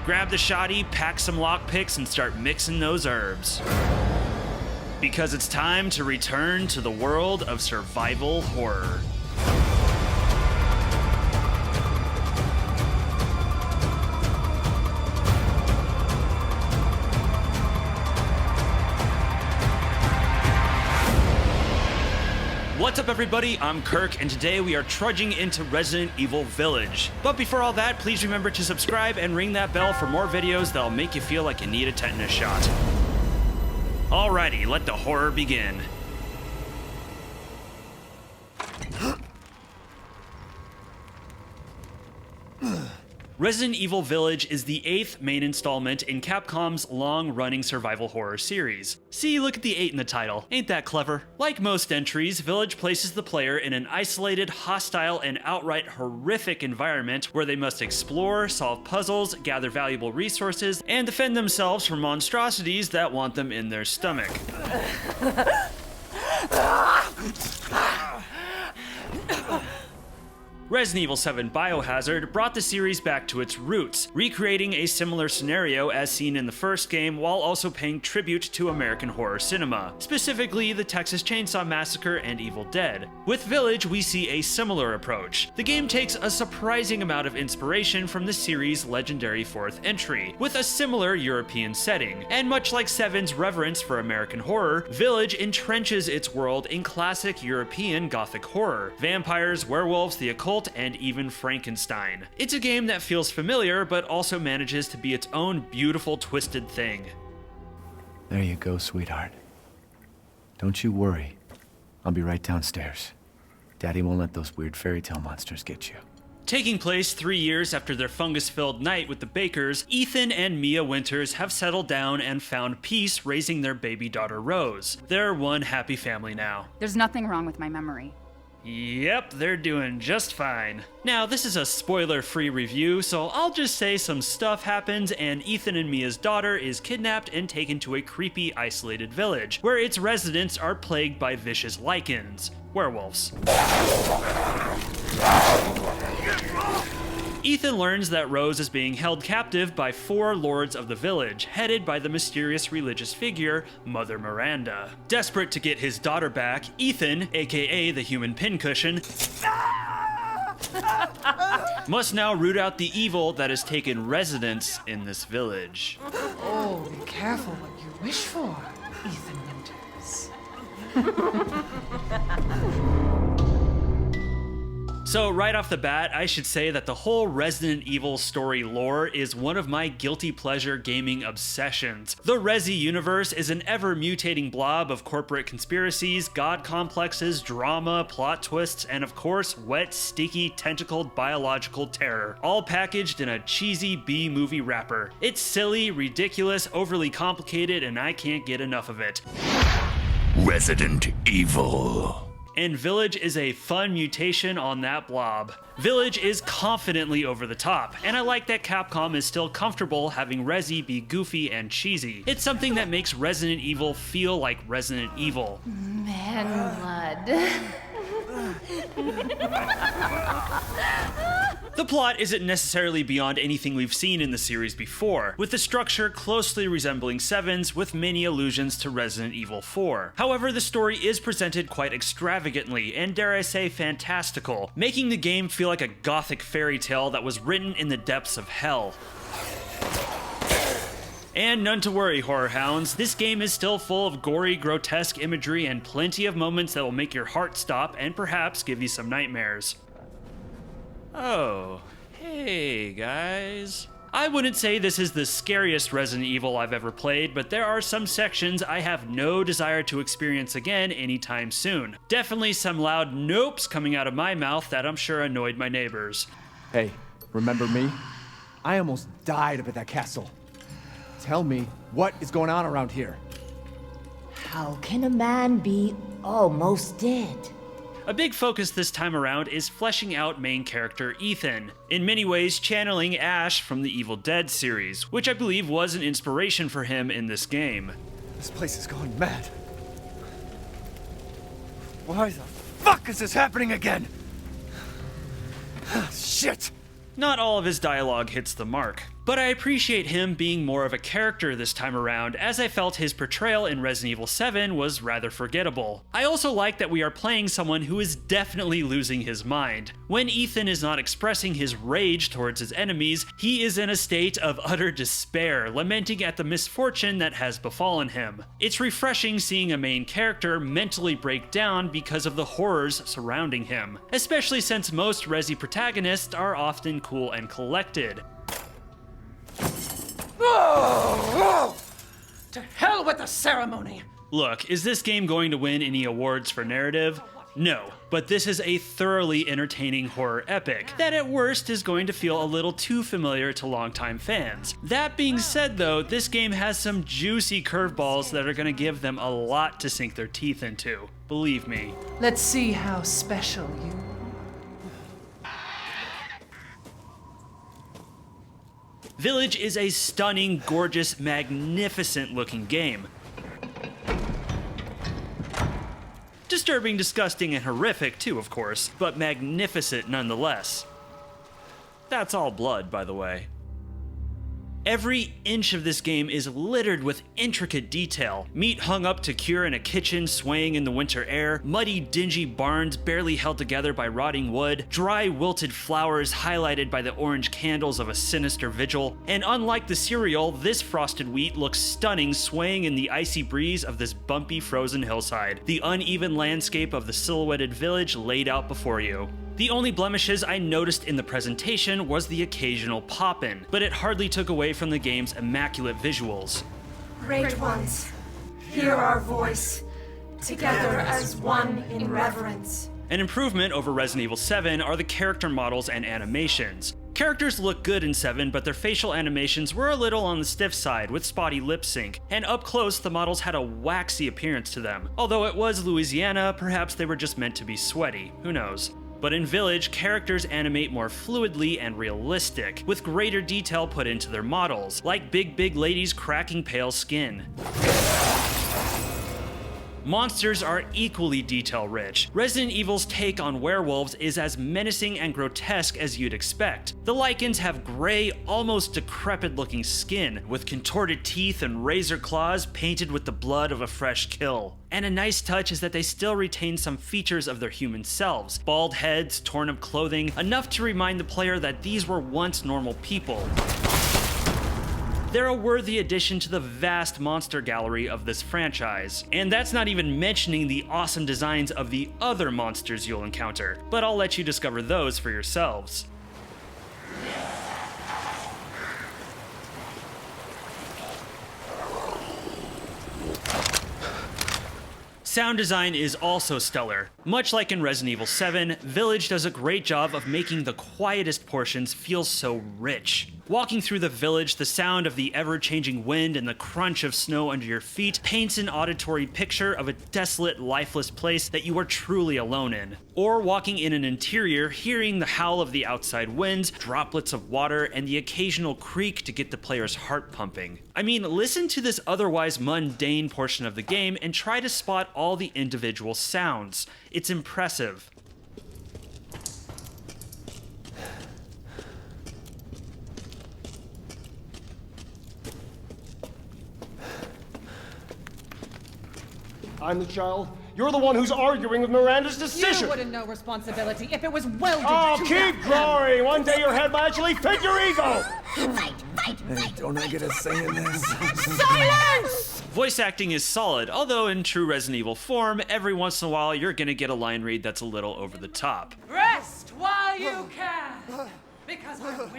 grab the shotty, pack some lockpicks, and start mixing those herbs. Because it's time to return to the world of survival horror. What's up everybody, I'm KIRK, and today we are trudging into Resident Evil Village. But before all that, please remember to subscribe and ring that bell for more videos that'll make you feel like you need a tetanus shot. Alrighty, let the horror begin. Resident Evil Village is the 8th main installment in Capcom's long-running survival horror series. See, look at the 8 in the title. Ain't that clever? Like most entries, Village places the player in an isolated, hostile, and outright horrific environment where they must explore, solve puzzles, gather valuable resources, and defend themselves from monstrosities that want them in their stomach. Resident Evil 7 Biohazard brought the series back to its roots, recreating a similar scenario as seen in the first game while also paying tribute to American horror cinema, specifically the Texas Chainsaw Massacre and Evil Dead. With Village, we see a similar approach. The game takes a surprising amount of inspiration from the series' legendary 4th entry, with a similar European setting, and much like 7's reverence for American horror, Village entrenches its world in classic European Gothic horror: vampires, werewolves, the occult, and even Frankenstein. It's a game that feels familiar, but also manages to be its own beautiful, twisted thing. There you go, sweetheart. Don't you worry. I'll be right downstairs. Daddy won't let those weird fairy tale monsters get you. Taking place 3 years after their fungus-filled night with the Bakers, Ethan and Mia Winters have settled down and found peace raising their baby daughter Rose. They're one happy family now. There's nothing wrong with my memory. Yep, they're doing just fine. Now, this is a spoiler-free review, so I'll just say some stuff happens and Ethan and Mia's daughter is kidnapped and taken to a creepy, isolated village, where its residents are plagued by vicious lycans, werewolves. Ethan learns that Rose is being held captive by 4 lords of the village, headed by the mysterious religious figure, Mother Miranda. Desperate to get his daughter back, Ethan, aka the human pincushion, must now root out the evil that has taken residence in this village. Oh, be careful what you wish for, Ethan Winters. So right off the bat, I should say that the whole Resident Evil story lore is one of my guilty pleasure gaming obsessions. The Resi universe is an ever-mutating blob of corporate conspiracies, god complexes, drama, plot twists, and of course, wet, sticky, tentacled biological terror, all packaged in a cheesy B-movie wrapper. It's silly, ridiculous, overly complicated, and I can't get enough of it. Resident Evil. And Village is a fun mutation on that blob. Village is confidently over the top, and I like that Capcom is still comfortable having Resi be goofy and cheesy. It's something that makes Resident Evil feel like Resident Evil. Man blood. The plot isn't necessarily beyond anything we've seen in the series before, with the structure closely resembling 7's with many allusions to Resident Evil 4. However, the story is presented quite extravagantly and, dare I say, fantastical, making the game feel like a gothic fairy tale that was written in the depths of hell. And none to worry, horror hounds, this game is still full of gory, grotesque imagery and plenty of moments that will make your heart stop and perhaps give you some nightmares. Oh, hey guys. I wouldn't say this is the scariest Resident Evil I've ever played, but there are some sections I have no desire to experience again anytime soon. Definitely some loud nopes coming out of my mouth that I'm sure annoyed my neighbors. Hey, remember me? I almost died up at that castle. Tell me, what is going on around here? How can a man be almost dead? A big focus this time around is fleshing out main character Ethan, in many ways channeling Ash from the Evil Dead series, which I believe was an inspiration for him in this game. This place is going mad. Why the fuck is this happening again? Shit! Not all of his dialogue hits the mark, but I appreciate him being more of a character this time around, as I felt his portrayal in Resident Evil 7 was rather forgettable. I also like that we are playing someone who is definitely losing his mind. When Ethan is not expressing his rage towards his enemies, he is in a state of utter despair, lamenting at the misfortune that has befallen him. It's refreshing seeing a main character mentally break down because of the horrors surrounding him, especially since most Resi protagonists are often cool and collected. Oh, to hell with the ceremony! Look, is this game going to win any awards for narrative? No, but this is a thoroughly entertaining horror epic that at worst is going to feel a little too familiar to longtime fans. That being said though, this game has some juicy curveballs that are going to give them a lot to sink their teeth into. Believe me. Let's see how special you are. Village is a stunning, gorgeous, magnificent looking game. Disturbing, disgusting, and horrific too, of course, but magnificent nonetheless. That's all blood, by the way. Every inch of this game is littered with intricate detail. Meat hung up to cure in a kitchen swaying in the winter air, muddy, dingy barns barely held together by rotting wood, dry, wilted flowers highlighted by the orange candles of a sinister vigil, and unlike the cereal, this frosted wheat looks stunning swaying in the icy breeze of this bumpy frozen hillside, the uneven landscape of the silhouetted village laid out before you. The only blemishes I noticed in the presentation was the occasional pop-in, but it hardly took away from the game's immaculate visuals. Great ones, hear our voice, together as one in reverence. An improvement over Resident Evil 7 are the character models and animations. Characters look good in 7, but their facial animations were a little on the stiff side with spotty lip sync, and up close the models had a waxy appearance to them. Although it was Louisiana, perhaps they were just meant to be sweaty, who knows. But in Village, characters animate more fluidly and realistic, with greater detail put into their models, like big ladies cracking pale skin. Monsters are equally detail-rich. Resident Evil's take on werewolves is as menacing and grotesque as you'd expect. The lycans have gray, almost decrepit-looking skin, with contorted teeth and razor claws painted with the blood of a fresh kill. And a nice touch is that they still retain some features of their human selves. Bald heads, torn-up clothing, enough to remind the player that these were once normal people. They're a worthy addition to the vast monster gallery of this franchise. And that's not even mentioning the awesome designs of the other monsters you'll encounter, but I'll let you discover those for yourselves. Sound design is also stellar. Much like in Resident Evil 7, Village does a great job of making the quietest portions feel so rich. Walking through the village, the sound of the ever-changing wind and the crunch of snow under your feet paints an auditory picture of a desolate, lifeless place that you are truly alone in. Or walking in an interior, hearing the howl of the outside winds, droplets of water, and the occasional creak to get the player's heart pumping. I mean, listen to this otherwise mundane portion of the game and try to spot all the individual sounds. It's impressive. I'm the child. You're the one who's arguing with Miranda's decision. You wouldn't know responsibility if it was welded Oh, to keep growing. One day your head might actually fit your ego. Hey, don't I get a say in this? Silence! Voice acting is solid, although in true Resident Evil form, every once in a while you're gonna get a line read that's a little over the top. Rest while you can, because I will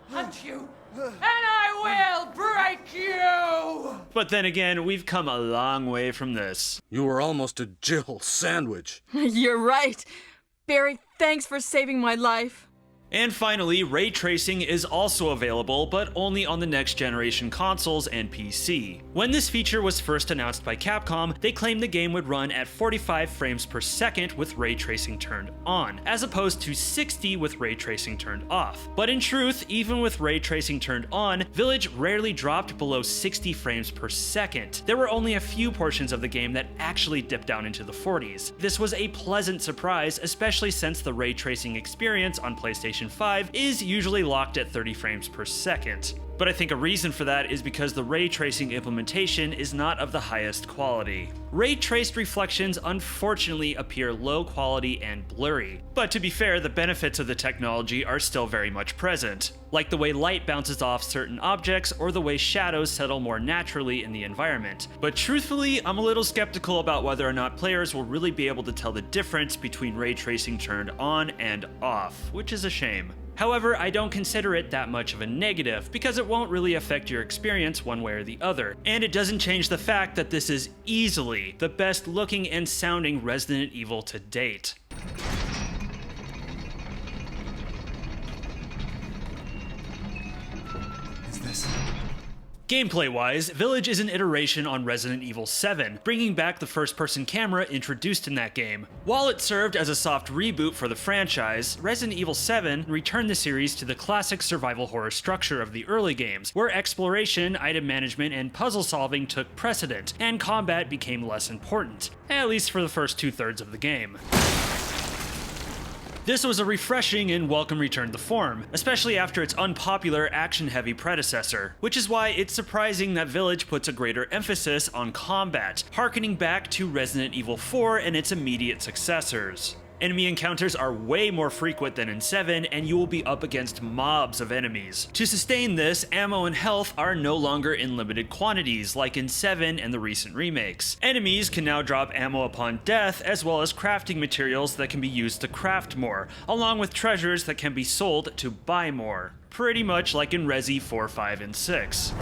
hunt you, and I will break you! But then again, we've come a long way from this. You were almost a Jill sandwich. You're right. Barry, thanks for saving my life. And finally, ray tracing is also available, but only on the next generation consoles and PC. When this feature was first announced by Capcom, they claimed the game would run at 45 frames per second with ray tracing turned on, as opposed to 60 with ray tracing turned off. But in truth, even with ray tracing turned on, Village rarely dropped below 60 frames per second. There were only a few portions of the game that actually dipped down into the 40s. This was a pleasant surprise, especially since the ray tracing experience on PlayStation 5 is usually locked at 30 frames per second. But I think a reason for that is because the ray tracing implementation is not of the highest quality. Ray traced reflections unfortunately appear low quality and blurry, but to be fair, the benefits of the technology are still very much present, like the way light bounces off certain objects or the way shadows settle more naturally in the environment. But truthfully, I'm a little skeptical about whether or not players will really be able to tell the difference between ray tracing turned on and off, which is a shame. However, I don't consider it that much of a negative, because it won't really affect your experience one way or the other, and it doesn't change the fact that this is easily the best looking and sounding Resident Evil to date. Is this? Gameplay-wise, Village is an iteration on Resident Evil 7, bringing back the first-person camera introduced in that game. While it served as a soft reboot for the franchise, Resident Evil 7 returned the series to the classic survival horror structure of the early games, where exploration, item management, and puzzle solving took precedent, and combat became less important, at least for the first two-thirds of the game. This was a refreshing and welcome return to form, especially after its unpopular action-heavy predecessor, which is why it's surprising that Village puts a greater emphasis on combat, harkening back to Resident Evil 4 and its immediate successors. Enemy encounters are way more frequent than in 7, and you will be up against mobs of enemies. To sustain this, ammo and health are no longer in limited quantities like in 7 and the recent remakes. Enemies can now drop ammo upon death, as well as crafting materials that can be used to craft more, along with treasures that can be sold to buy more. Pretty much like in Resi 4, 5, and 6.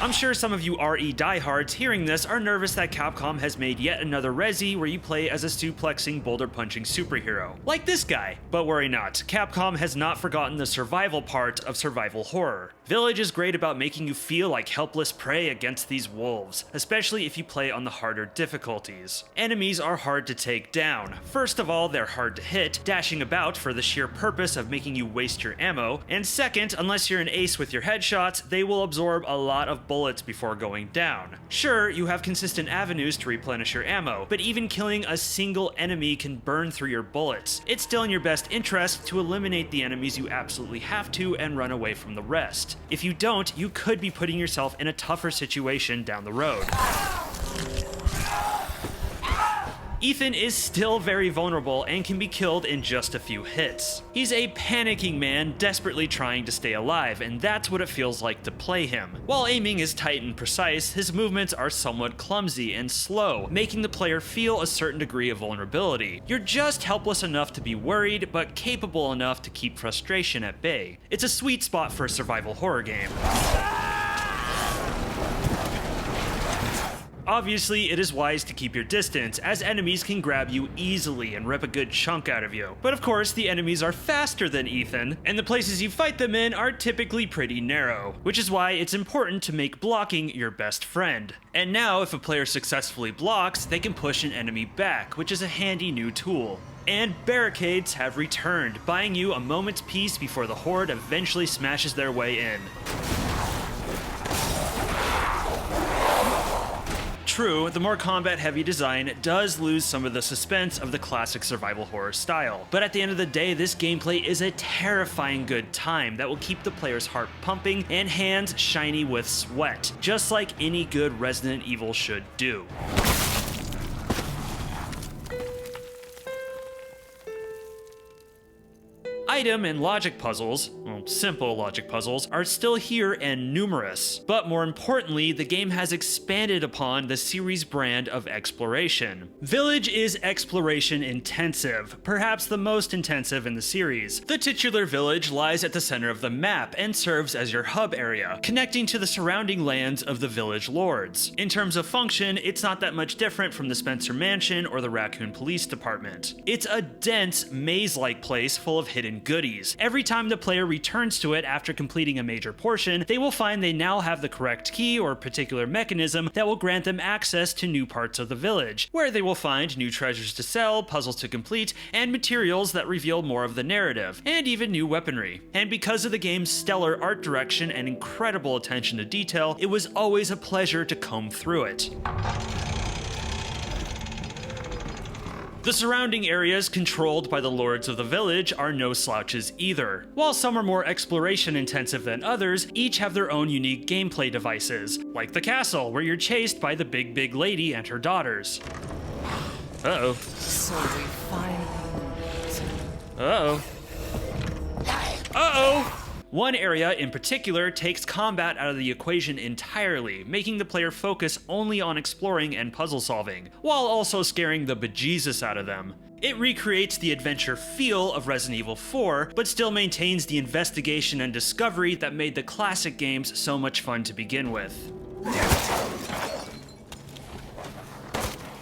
I'm sure some of you RE diehards hearing this are nervous that Capcom has made yet another Resi where you play as a suplexing, boulder-punching superhero, like this guy. But worry not, Capcom has not forgotten the survival part of survival horror. Village is great about making you feel like helpless prey against these wolves, especially if you play on the harder difficulties. Enemies are hard to take down. First of all, they're hard to hit, dashing about for the sheer purpose of making you waste your ammo, and second, unless you're an ace with your headshots, they will absorb a lot of bullets before going down. Sure, you have consistent avenues to replenish your ammo, but even killing a single enemy can burn through your bullets. It's still in your best interest to eliminate the enemies you absolutely have to and run away from the rest. If you don't, you could be putting yourself in a tougher situation down the road. Ethan is still very vulnerable and can be killed in just a few hits. He's a panicking man desperately trying to stay alive, and that's what it feels like to play him. While aiming is tight and precise, his movements are somewhat clumsy and slow, making the player feel a certain degree of vulnerability. You're just helpless enough to be worried, but capable enough to keep frustration at bay. It's a sweet spot for a survival horror game. Obviously, it is wise to keep your distance, as enemies can grab you easily and rip a good chunk out of you. But of course, the enemies are faster than Ethan, and the places you fight them in are typically pretty narrow, which is why it's important to make blocking your best friend. And now, if a player successfully blocks, they can push an enemy back, which is a handy new tool. And barricades have returned, buying you a moment's peace before the horde eventually smashes their way in. True, the more combat-heavy design does lose some of the suspense of the classic survival horror style, but at the end of the day, this gameplay is a terrifying good time that will keep the player's heart pumping and hands shiny with sweat, just like any good Resident Evil should do. Item and logic puzzles, well, simple logic puzzles, are still here and numerous. But more importantly, the game has expanded upon the series brand of exploration. Village is exploration intensive, perhaps the most intensive in the series. The titular village lies at the center of the map and serves as your hub area, connecting to the surrounding lands of the village lords. In terms of function, it's not that much different from the Spencer Mansion or the Raccoon Police Department. It's a dense, maze-like place full of hidden goodies. Every time the player returns to it after completing a major portion, they will find they now have the correct key or particular mechanism that will grant them access to new parts of the village, where they will find new treasures to sell, puzzles to complete, and materials that reveal more of the narrative, and even new weaponry. And because of the game's stellar art direction and incredible attention to detail, it was always a pleasure to comb through it. The surrounding areas controlled by the lords of the village are no slouches either. While some are more exploration intensive than others, each have their own unique gameplay devices, like the castle where you're chased by the big lady and her daughters. Uh-oh. So we finally meet. Uh-oh. Uh-oh! One area in particular takes combat out of the equation entirely, making the player focus only on exploring and puzzle solving, while also scaring the bejesus out of them. It recreates the adventure feel of Resident Evil 4, but still maintains the investigation and discovery that made the classic games so much fun to begin with.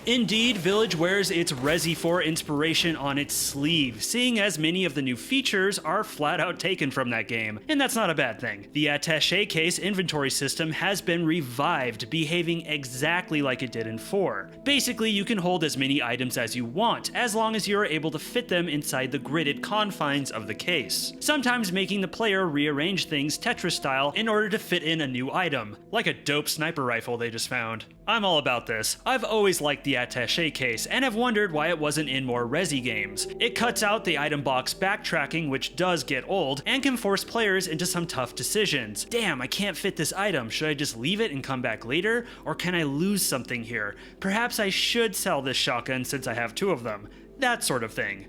Indeed, Village wears its Resi 4 inspiration on its sleeve, seeing as many of the new features are flat out taken from that game, and that's not a bad thing. The attaché case inventory system has been revived, behaving exactly like it did in 4. Basically, you can hold as many items as you want, as long as you are able to fit them inside the gridded confines of the case, sometimes making the player rearrange things Tetris style in order to fit in a new item, like a dope sniper rifle they just found. I'm all about this. I've always liked the attaché case and have wondered why it wasn't in more Resi games. It cuts out the item box backtracking, which does get old, and can force players into some tough decisions. Damn, I can't fit this item. Should I just leave it and come back later? Or can I lose something here? Perhaps I should sell this shotgun since I have 2 of them. That sort of thing.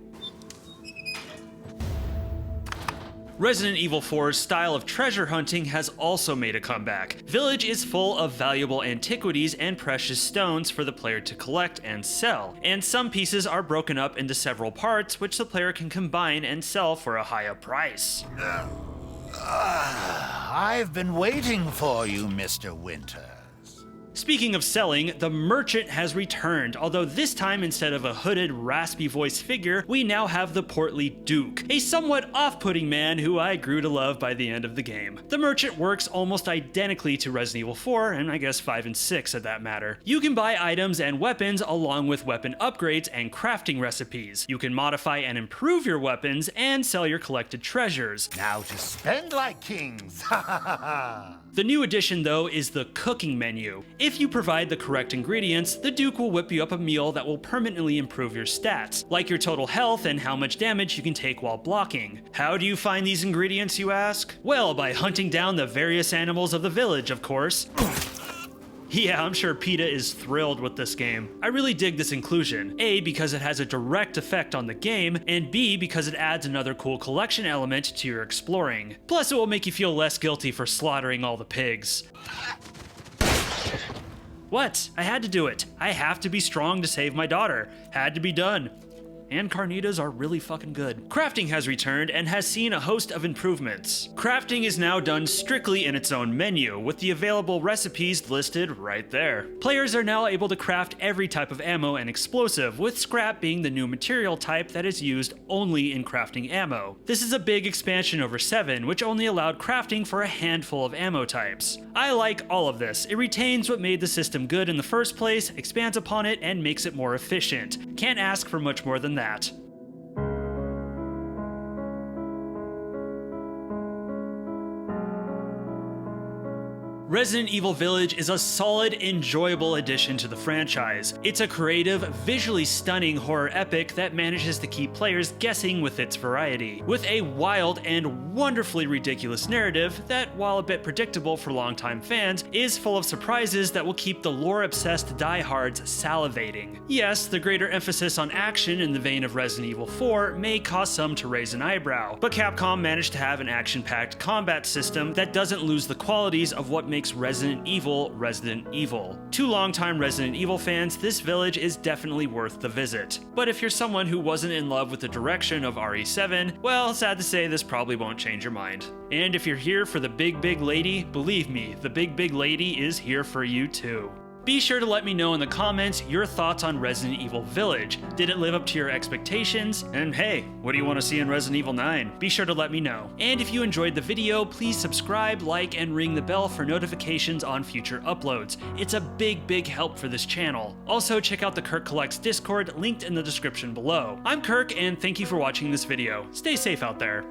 Resident Evil 4's style of treasure hunting has also made a comeback. Village is full of valuable antiquities and precious stones for the player to collect and sell, and some pieces are broken up into several parts which the player can combine and sell for a higher price. I've been waiting for you, Mr. Winters. Speaking of selling, the merchant has returned, although this time instead of a hooded, raspy voiced figure, we now have the portly Duke, a somewhat off-putting man who I grew to love by the end of the game. The merchant works almost identically to Resident Evil 4, and I guess 5 and 6 at that matter. You can buy items and weapons along with weapon upgrades and crafting recipes. You can modify and improve your weapons and sell your collected treasures. Now to spend like kings, ha ha ha ha! The new addition, though, is the cooking menu. If you provide the correct ingredients, the Duke will whip you up a meal that will permanently improve your stats, like your total health and how much damage you can take while blocking. How do you find these ingredients, you ask? Well, by hunting down the various animals of the village, of course. Yeah, I'm sure PETA is thrilled with this game. I really dig this inclusion. A, because it has a direct effect on the game, and B, because it adds another cool collection element to your exploring. Plus, it will make you feel less guilty for slaughtering all the pigs. What? I had to do it. I have to be strong to save my daughter. Had to be done. And carnitas are really fucking good. Crafting has returned and has seen a host of improvements. Crafting is now done strictly in its own menu, with the available recipes listed right there. Players are now able to craft every type of ammo and explosive, with scrap being the new material type that is used only in crafting ammo. This is a big expansion over 7, which only allowed crafting for a handful of ammo types. I like all of this. It retains what made the system good in the first place, expands upon it, and makes it more efficient. Can't ask for much more than that. Resident Evil Village is a solid, enjoyable addition to the franchise. It's a creative, visually stunning horror epic that manages to keep players guessing with its variety, with a wild and wonderfully ridiculous narrative that, while a bit predictable for longtime fans, is full of surprises that will keep the lore-obsessed diehards salivating. Yes, the greater emphasis on action in the vein of Resident Evil 4 may cause some to raise an eyebrow, but Capcom managed to have an action-packed combat system that doesn't lose the qualities of what makes Resident Evil Resident Evil. To longtime Resident Evil fans, this village is definitely worth the visit. But if you're someone who wasn't in love with the direction of RE7, well, sad to say this probably won't change your mind. And if you're here for the big lady, believe me, the big lady is here for you too. Be sure to let me know in the comments your thoughts on Resident Evil Village. Did it live up to your expectations? And hey, what do you want to see in Resident Evil 9? Be sure to let me know. And if you enjoyed the video, please subscribe, like, and ring the bell for notifications on future uploads. It's a big help for this channel. Also, check out the KIRK Collects Discord, linked in the description below. I'm KIRK, and thank you for watching this video. Stay safe out there.